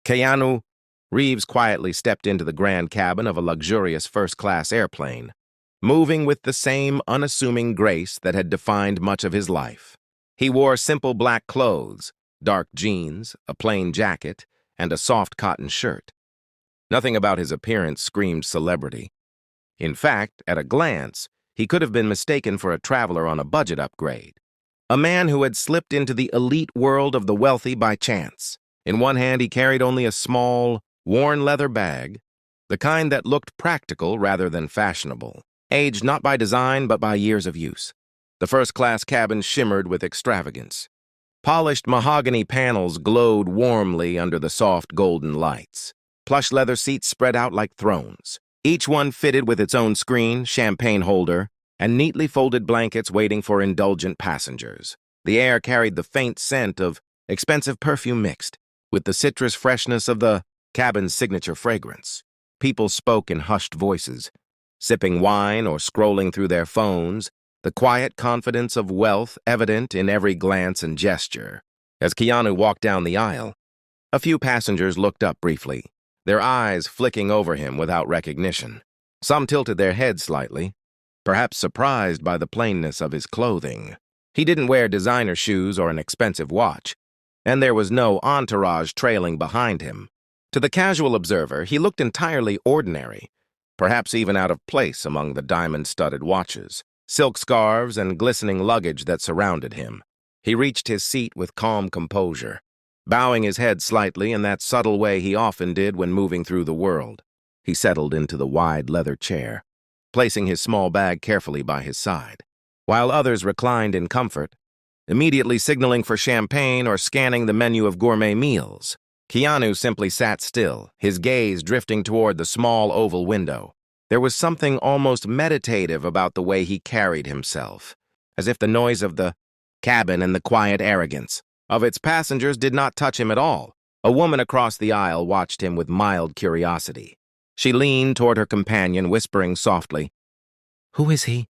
Keanu Reeves quietly stepped into the grand cabin of a luxurious first-class airplane, moving with the same unassuming grace that had defined much of his life. He wore simple black clothes, dark jeans, a plain jacket, and a soft cotton shirt. Nothing about his appearance screamed celebrity. In fact, at a glance, he could have been mistaken for a traveler on a budget upgrade. A man who had slipped into the elite world of the wealthy by chance. In one hand, he carried only a small, worn leather bag, the kind that looked practical rather than fashionable, aged not by design but by years of use. The first-class cabin shimmered with extravagance. Polished mahogany panels glowed warmly under the soft golden lights. Plush leather seats spread out like thrones, each one fitted with its own screen, champagne holder, and neatly folded blankets waiting for indulgent passengers. The air carried the faint scent of expensive perfume mixed with the citrus freshness of the cabin's signature fragrance. People spoke in hushed voices, sipping wine or scrolling through their phones, the quiet confidence of wealth evident in every glance and gesture. As Keanu walked down the aisle, a few passengers looked up briefly, their eyes flicking over him without recognition. Some tilted their heads slightly, perhaps surprised by the plainness of his clothing. He didn't wear designer shoes or an expensive watch, and there was no entourage trailing behind him. To the casual observer, he looked entirely ordinary, perhaps even out of place among the diamond-studded watches, silk scarves, and glistening luggage that surrounded him. He reached his seat with calm composure, bowing his head slightly in that subtle way he often did when moving through the world. He settled into the wide leather chair, placing his small bag carefully by his side, while others reclined in comfort, immediately signaling for champagne or scanning the menu of gourmet meals. Keanu simply sat still, his gaze drifting toward the small oval window. There was something almost meditative about the way he carried himself, as if the noise of the cabin and the quiet arrogance of its passengers did not touch him at all. A woman across the aisle watched him with mild curiosity. She leaned toward her companion, whispering softly, "Who is he?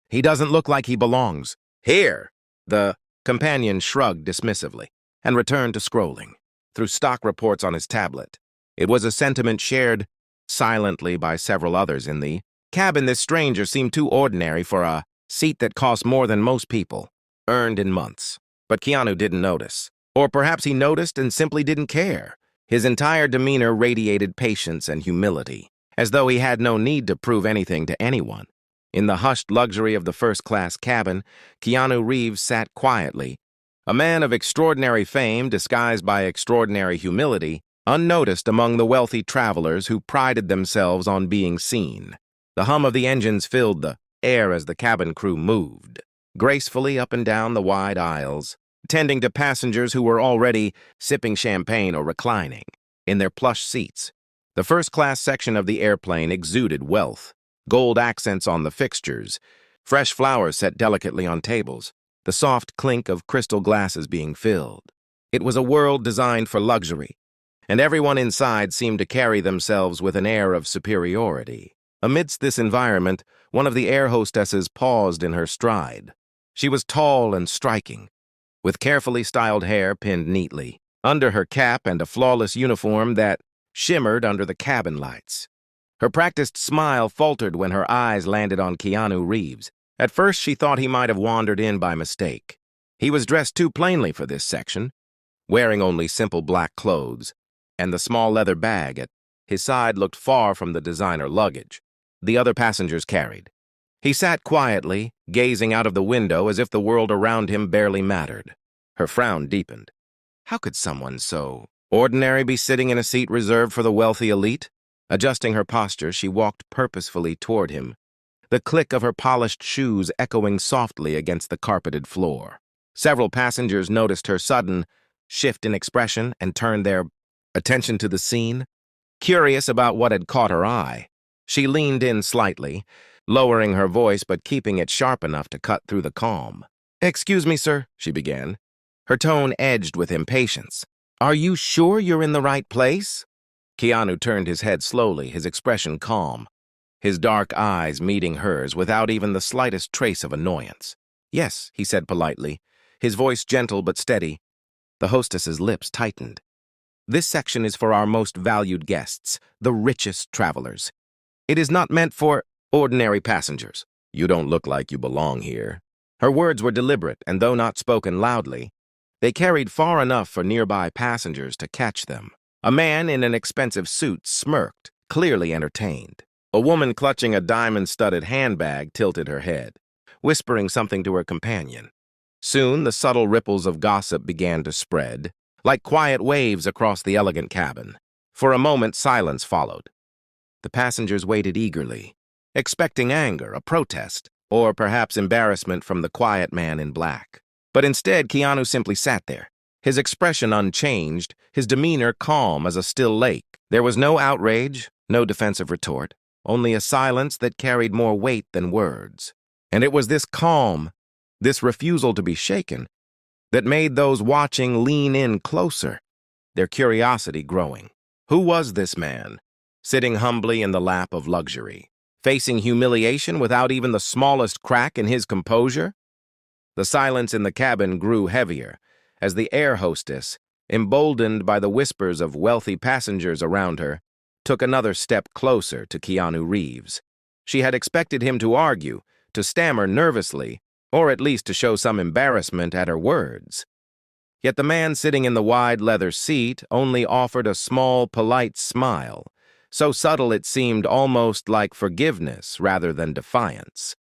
He doesn't look like he belongs here." The companion shrugged dismissively and returned to scrolling through stock reports on his tablet. It was a sentiment shared silently by several others in the cabin. This stranger seemed too ordinary for a seat that cost more than most people earned in months. But Keanu didn't notice. Or perhaps he noticed and simply didn't care. His entire demeanor radiated patience and humility, as though he had no need to prove anything to anyone. In the hushed luxury of the first-class cabin, Keanu Reeves sat quietly, a man of extraordinary fame disguised by extraordinary humility, unnoticed among the wealthy travelers who prided themselves on being seen. The hum of the engines filled the air as the cabin crew moved gracefully up and down the wide aisles, tending to passengers who were already sipping champagne or reclining in their plush seats. The first-class section of the airplane exuded wealth, gold accents on the fixtures, fresh flowers set delicately on tables, the soft clink of crystal glasses being filled. It was a world designed for luxury, and everyone inside seemed to carry themselves with an air of superiority. Amidst this environment, one of the air hostesses paused in her stride. She was tall and striking, with carefully styled hair pinned neatly under her cap and a flawless uniform that shimmered under the cabin lights. Her practiced smile faltered when her eyes landed on Keanu Reeves. At first, she thought he might have wandered in by mistake. He was dressed too plainly for this section, wearing only simple black clothes, and the small leather bag at his side looked far from the designer luggage the other passengers carried. He sat quietly, gazing out of the window as if the world around him barely mattered. Her frown deepened. How could someone so ordinary be sitting in a seat reserved for the wealthy elite? Adjusting her posture, she walked purposefully toward him, the click of her polished shoes echoing softly against the carpeted floor. Several passengers noticed her sudden shift in expression and turned their attention to the scene. Curious about what had caught her eye, she leaned in slightly, lowering her voice but keeping it sharp enough to cut through the calm. "Excuse me, sir," she began, her tone edged with impatience. "Are you sure you're in the right place?" Keanu turned his head slowly, his expression calm, his dark eyes meeting hers without even the slightest trace of annoyance. "Yes," he said politely, his voice gentle but steady. The hostess's lips tightened. This section is for our most valued guests, the richest travelers. It is not meant for ordinary passengers. You don't look like you belong here." Her words were deliberate, and though not spoken loudly, they carried far enough for nearby passengers to catch them. A man in an expensive suit smirked, clearly entertained. A woman clutching a diamond-studded handbag tilted her head, whispering something to her companion. Soon, the subtle ripples of gossip began to spread, like quiet waves across the elegant cabin. For a moment, silence followed. The passengers waited eagerly, expecting anger, a protest, or perhaps embarrassment from the quiet man in black. But instead, Keanu simply sat there, his expression unchanged, his demeanor calm as a still lake. There was no outrage, no defensive retort, only a silence that carried more weight than words. And it was this calm, this refusal to be shaken, that made those watching lean in closer, their curiosity growing. Who was this man, sitting humbly in the lap of luxury, facing humiliation without even the smallest crack in his composure? The silence in the cabin grew heavier as the air hostess, emboldened by the whispers of wealthy passengers around her, took another step closer to Keanu Reeves. She had expected him to argue, to stammer nervously, or at least to show some embarrassment at her words. Yet the man sitting in the wide leather seat only offered a small, polite smile, so subtle it seemed almost like forgiveness rather than defiance.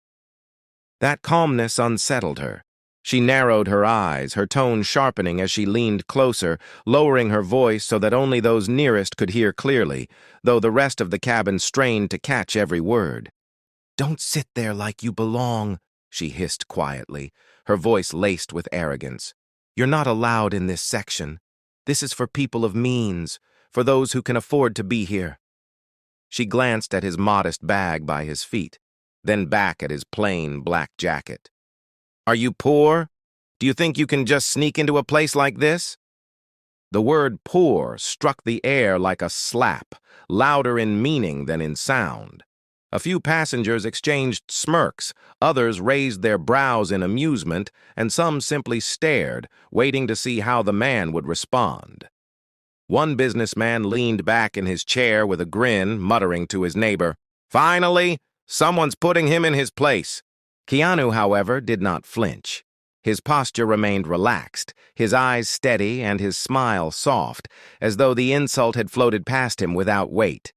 That calmness unsettled her. She narrowed her eyes, her tone sharpening as she leaned closer, lowering her voice so that only those nearest could hear clearly, though the rest of the cabin strained to catch every word. "Don't sit there like you belong," she hissed quietly, her voice laced with arrogance. "You're not allowed in this section. This is for people of means, for those who can afford to be here." She glanced at his modest bag by his feet, then back at his plain black jacket. "Are you poor? Do you think you can just sneak into a place like this?" The word poor struck the air like a slap, louder in meaning than in sound. A few passengers exchanged smirks, others raised their brows in amusement, and some simply stared, waiting to see how the man would respond. One businessman leaned back in his chair with a grin, muttering to his neighbor, "Finally, someone's putting him in his place." Keanu, however, did not flinch. His posture remained relaxed, his eyes steady and his smile soft, as though the insult had floated past him without weight.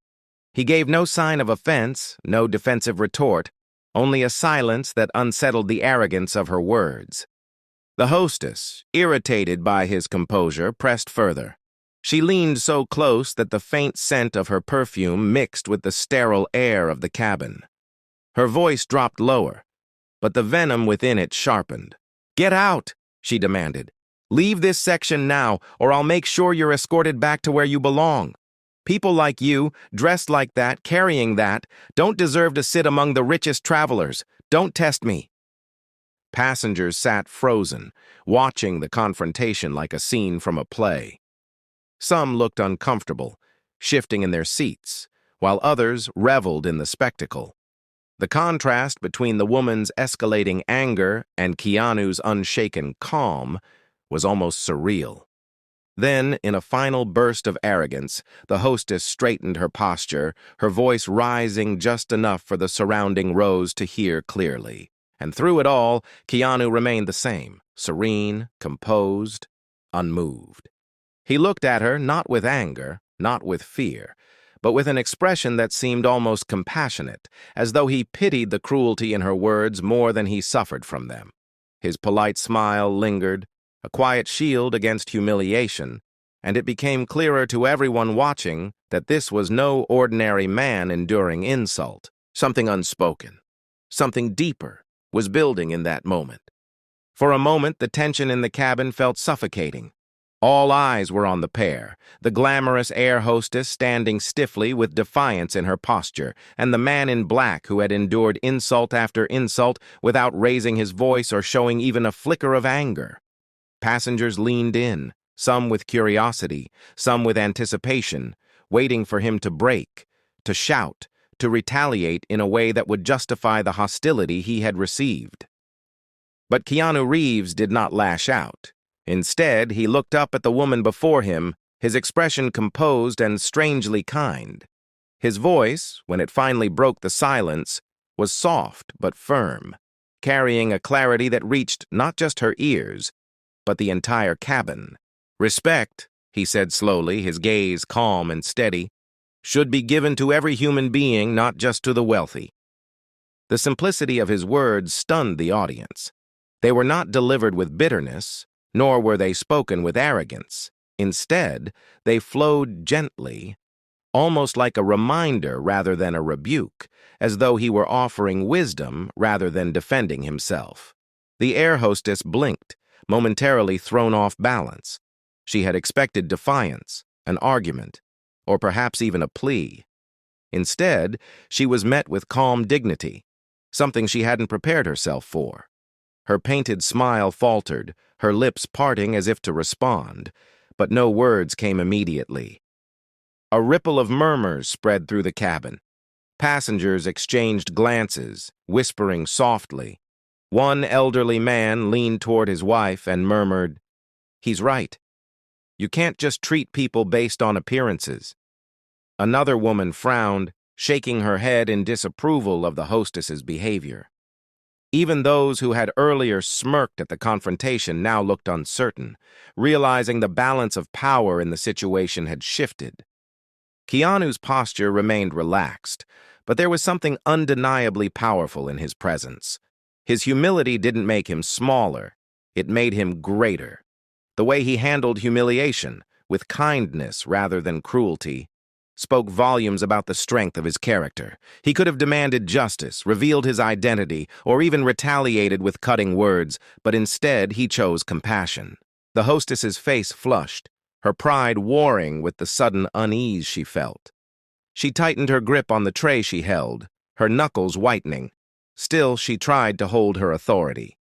He gave no sign of offense, no defensive retort, only a silence that unsettled the arrogance of her words. The hostess, irritated by his composure, pressed further. She leaned so close that the faint scent of her perfume mixed with the sterile air of the cabin. Her voice dropped lower, but the venom within it sharpened. "Get out," she demanded. "Leave this section now, or I'll make sure you're escorted back to where you belong. People like you, dressed like that, carrying that, don't deserve to sit among the richest travelers. Don't test me." Passengers sat frozen, watching the confrontation like a scene from a play. Some looked uncomfortable, shifting in their seats, while others reveled in the spectacle. The contrast between the woman's escalating anger and Keanu's unshaken calm was almost surreal. Then, in a final burst of arrogance, the hostess straightened her posture, her voice rising just enough for the surrounding rows to hear clearly. And through it all, Keanu remained the same, serene, composed, unmoved. He looked at her not with anger, not with fear, but with an expression that seemed almost compassionate, as though he pitied the cruelty in her words more than he suffered from them. His polite smile lingered, a quiet shield against humiliation, and it became clearer to everyone watching that this was no ordinary man enduring insult. Something unspoken, something deeper, was building in that moment. For a moment, the tension in the cabin felt suffocating. All eyes were on the pair, the glamorous air hostess standing stiffly with defiance in her posture, and the man in black who had endured insult after insult without raising his voice or showing even a flicker of anger. Passengers leaned in, some with curiosity, some with anticipation, waiting for him to break, to shout, to retaliate in a way that would justify the hostility he had received. But Keanu Reeves did not lash out. Instead, he looked up at the woman before him, his expression composed and strangely kind. His voice, when it finally broke the silence, was soft but firm, carrying a clarity that reached not just her ears, but the entire cabin. "Respect," he said slowly, his gaze calm and steady, "should be given to every human being, not just to the wealthy." The simplicity of his words stunned the audience. They were not delivered with bitterness, nor were they spoken with arrogance. Instead, they flowed gently, almost like a reminder rather than a rebuke, as though he were offering wisdom rather than defending himself. The air hostess blinked, momentarily thrown off balance. She had expected defiance, an argument, or perhaps even a plea. Instead, she was met with calm dignity, something she hadn't prepared herself for. Her painted smile faltered, her lips parting as if to respond, but no words came immediately. A ripple of murmurs spread through the cabin. Passengers exchanged glances, whispering softly. One elderly man leaned toward his wife and murmured, "He's right. You can't just treat people based on appearances." Another woman frowned, shaking her head in disapproval of the hostess's behavior. Even those who had earlier smirked at the confrontation now looked uncertain, realizing the balance of power in the situation had shifted. Keanu's posture remained relaxed, but there was something undeniably powerful in his presence. His humility didn't make him smaller, it made him greater. The way he handled humiliation, with kindness rather than cruelty, spoke volumes about the strength of his character. He could have demanded justice, revealed his identity, or even retaliated with cutting words, but instead he chose compassion. The hostess's face flushed, her pride warring with the sudden unease she felt. She tightened her grip on the tray she held, her knuckles whitening. Still, she tried to hold her authority.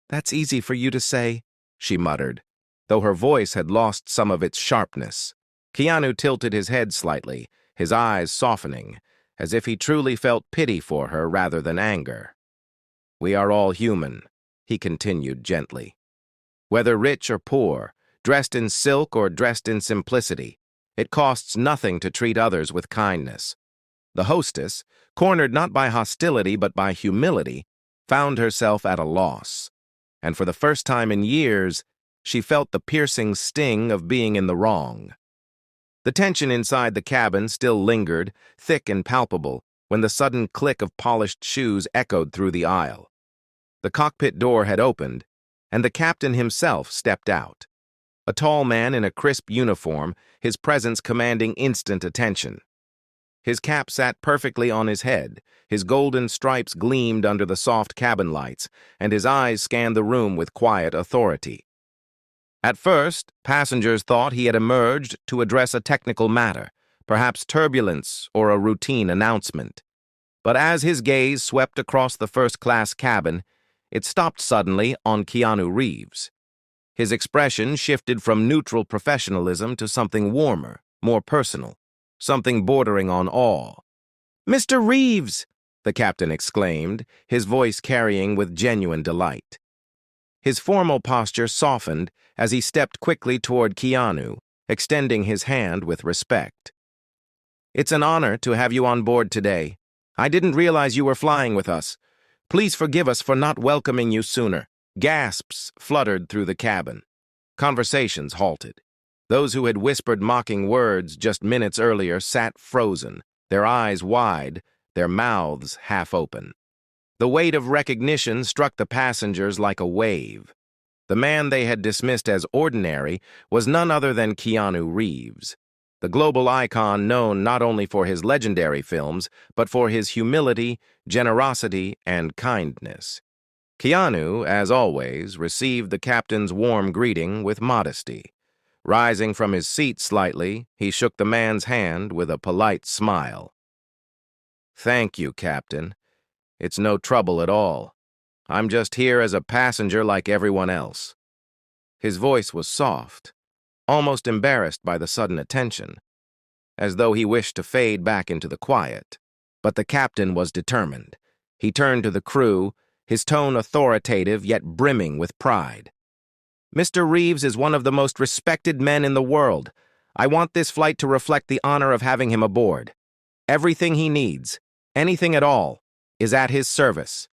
"That's easy for you to say," she muttered, though her voice had lost some of its sharpness. Keanu tilted his head slightly, his eyes softening, as if he truly felt pity for her rather than anger. "We are all human," he continued gently. "Whether rich or poor, dressed in silk or dressed in simplicity, it costs nothing to treat others with kindness." The hostess, cornered not by hostility but by humility, found herself at a loss. And for the first time in years, she felt the piercing sting of being in the wrong. The tension inside the cabin still lingered, thick and palpable, when the sudden click of polished shoes echoed through the aisle. The cockpit door had opened, and the captain himself stepped out. A tall man in a crisp uniform, his presence commanding instant attention. His cap sat perfectly on his head, his golden stripes gleamed under the soft cabin lights, and his eyes scanned the room with quiet authority. At first, passengers thought he had emerged to address a technical matter, perhaps turbulence or a routine announcement. But as his gaze swept across the first-class cabin, it stopped suddenly on Keanu Reeves. His expression shifted from neutral professionalism to something warmer, more personal, something bordering on awe. "Mr. Reeves!" the captain exclaimed, his voice carrying with genuine delight. His formal posture softened as he stepped quickly toward Keanu, extending his hand with respect. "It's an honor to have you on board today. I didn't realize you were flying with us. Please forgive us for not welcoming you sooner." Gasps fluttered through the cabin. Conversations halted. Those who had whispered mocking words just minutes earlier sat frozen, their eyes wide, their mouths half open. The weight of recognition struck the passengers like a wave. The man they had dismissed as ordinary was none other than Keanu Reeves, the global icon known not only for his legendary films, but for his humility, generosity, and kindness. Keanu, as always, received the captain's warm greeting with modesty. Rising from his seat slightly, he shook the man's hand with a polite smile. "Thank you, Captain. It's no trouble at all. I'm just here as a passenger like everyone else." His voice was soft, almost embarrassed by the sudden attention, as though he wished to fade back into the quiet. But the captain was determined. He turned to the crew, his tone authoritative yet brimming with pride. "Mr. Reeves is one of the most respected men in the world. I want this flight to reflect the honor of having him aboard. Everything he needs, anything at all, is at his service."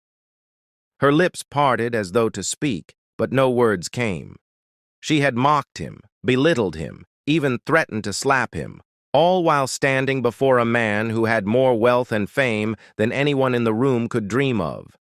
Her lips parted as though to speak, but no words came. She had mocked him, belittled him, even threatened to slap him, all while standing before a man who had more wealth and fame than anyone in the room could dream of.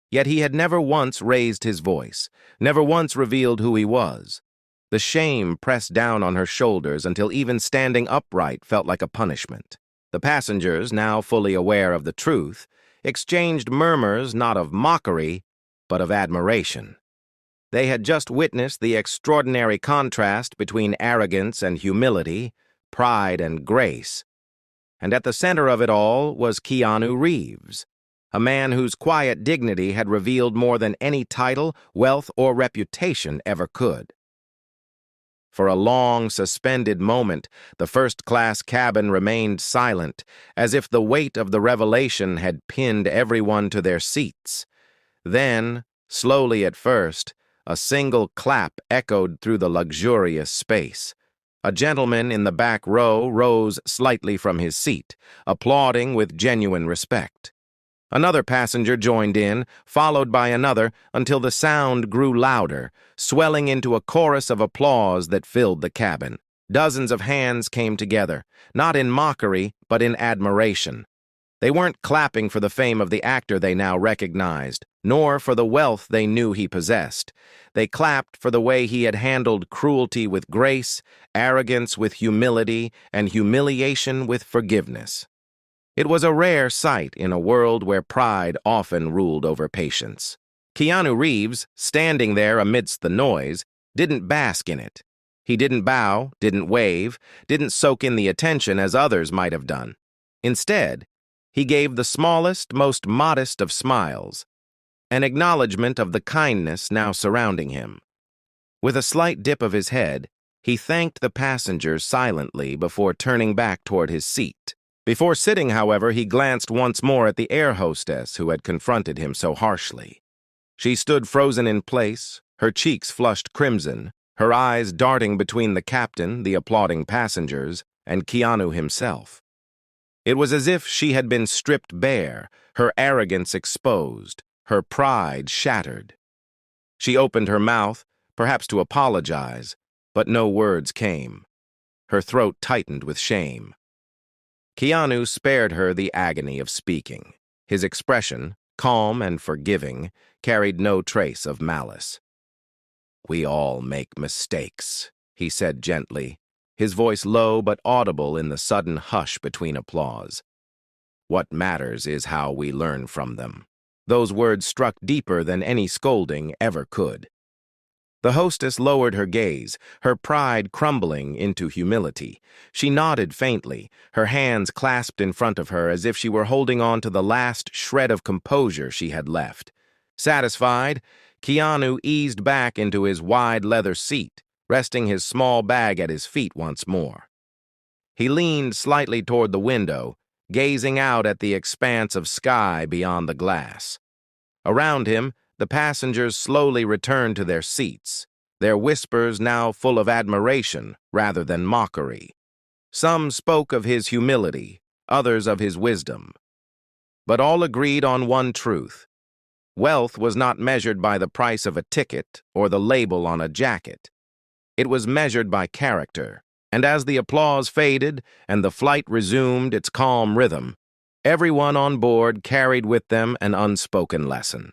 Yet he had never once raised his voice, never once revealed who he was. The shame pressed down on her shoulders until even standing upright felt like a punishment. The passengers, now fully aware of the truth, exchanged murmurs not of mockery, but of admiration. They had just witnessed the extraordinary contrast between arrogance and humility, pride and grace. And at the center of it all was Keanu Reeves, a man whose quiet dignity had revealed more than any title, wealth, or reputation ever could. For a long, suspended moment, the first-class cabin remained silent, as if the weight of the revelation had pinned everyone to their seats. Then, slowly at first, a single clap echoed through the luxurious space. A gentleman in the back row rose slightly from his seat, applauding with genuine respect. Another passenger joined in, followed by another, until the sound grew louder, swelling into a chorus of applause that filled the cabin. Dozens of hands came together, not in mockery, but in admiration. They weren't clapping for the fame of the actor they now recognized, nor for the wealth they knew he possessed. They clapped for the way he had handled cruelty with grace, arrogance with humility, and humiliation with forgiveness. It was a rare sight in a world where pride often ruled over patience. Keanu Reeves, standing there amidst the noise, didn't bask in it. He didn't bow, didn't wave, didn't soak in the attention as others might have done. Instead, he gave the smallest, most modest of smiles, an acknowledgement of the kindness now surrounding him. With a slight dip of his head, he thanked the passengers silently before turning back toward his seat. Before sitting, however, he glanced once more at the air hostess who had confronted him so harshly. She stood frozen in place, her cheeks flushed crimson, her eyes darting between the captain, the applauding passengers, and Keanu himself. It was as if she had been stripped bare, her arrogance exposed, her pride shattered. She opened her mouth, perhaps to apologize, but no words came. Her throat tightened with shame. Keanu spared her the agony of speaking. His expression, calm and forgiving, carried no trace of malice. "We all make mistakes," he said gently, his voice low but audible in the sudden hush between applause. "What matters is how we learn from them." Those words struck deeper than any scolding ever could. The hostess lowered her gaze, her pride crumbling into humility. She nodded faintly, her hands clasped in front of her as if she were holding on to the last shred of composure she had left. Satisfied, Keanu eased back into his wide leather seat, resting his small bag at his feet once more. He leaned slightly toward the window, gazing out at the expanse of sky beyond the glass. Around him, the passengers slowly returned to their seats, their whispers now full of admiration rather than mockery. Some spoke of his humility, others of his wisdom. But all agreed on one truth. Wealth was not measured by the price of a ticket or the label on a jacket. It was measured by character, and as the applause faded and the flight resumed its calm rhythm, everyone on board carried with them an unspoken lesson.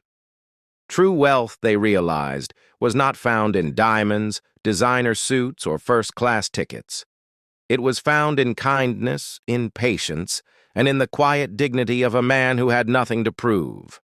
True wealth, they realized, was not found in diamonds, designer suits, or first-class tickets. It was found in kindness, in patience, and in the quiet dignity of a man who had nothing to prove.